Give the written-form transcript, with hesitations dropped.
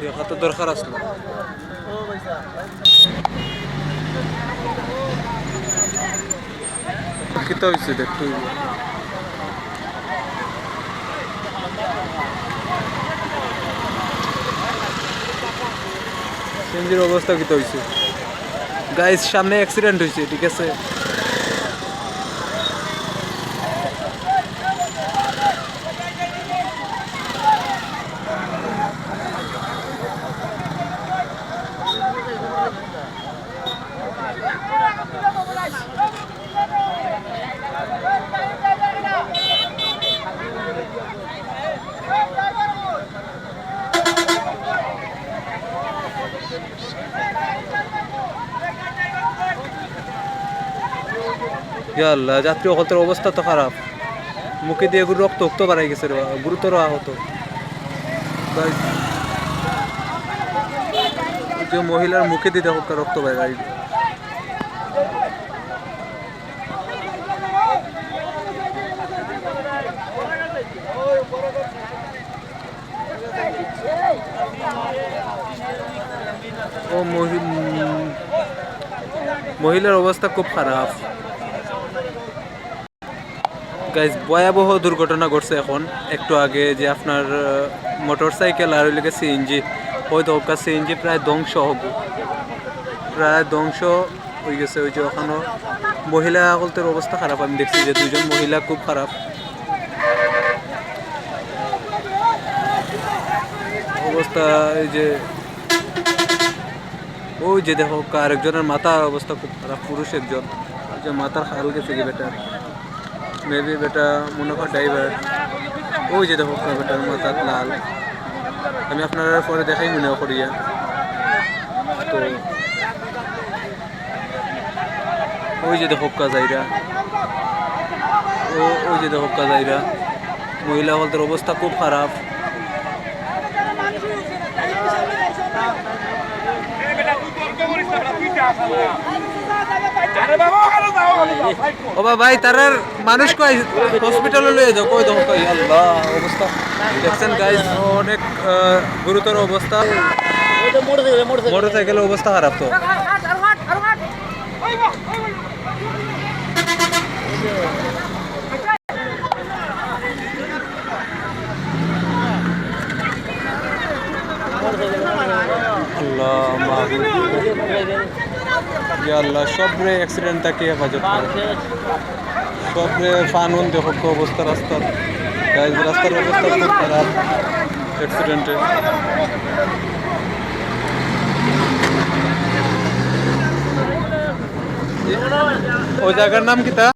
দেখা তো দরকার আসলো। কিতা হয়েছে দেখতে হইব। সিএনজির অবস্থা কিতা হয়েছে গাইস, সামনে অ্যাক্সিডেন্ট হয়েছে, ঠিক আছে। ইয়া আল্লাহ, যাত্রী অকলতের অবস্থা তো খারাপ, মুখে দিয়ে রক্ত উক্ত বাড়াই গেছে রে, গুরুতর আহত। Guys, যে মহিলার মুখে দিয়ে দেখো রক্ত বাড়াই। ও মহিলার অবস্থা খুব খারাপ গাইজ। ভয়াবহ দুর্ঘটনা ঘটছে এখন একটু আগে, যে আপনার মোটর সাইকেল আর ওইদিকে সিএনজি, ওই দোকা সিএনজি প্রায় ধ্বংস হয়ে গেছে। ওই যে ওখানে মহিলা সকলদের অবস্থা খারাপ, আমি দেখছি যে দুজন মহিলা খুব খারাপ অবস্থা। এই যে ওই যে দেখো আরেকজনের মাথার অবস্থা খুব খারাপ, পুরুষ একজন, যে মাথার খাল গেছে কি বেটার, মেবি বেটা মনে হয় ড্রাইভার। ওই যে দেখো বেটার মাথার লাল, আমি আপনারা পরে দেখাই মনে করিয়া। তো ওই যে দেখো কাজাইরা, ওই যে দেখো কাজাইরা, মহিলা হলদের অবস্থা খুব খারাপ। ও ভাই, তার মানুষ কই হসপিটালে লয়ে যাও, কই দেখো কই। আল্লাহ, অবস্থা দেখছেন গাইস, অনেক গুরুতর অবস্থা। মোটরসাইকেলের অবস্থা খারাপ তো। আল্লাহ আল্লাহ, সবরে অ্যাক্সিডেন্ট থাকে হেফাজত করে, সবরে ফানুন দেখো অবস্থা রাস্তার। রাস্তার অবস্থা খুব খারাপ অ্যাক্সিডেন্টে। ওই জায়গার নাম কি তা?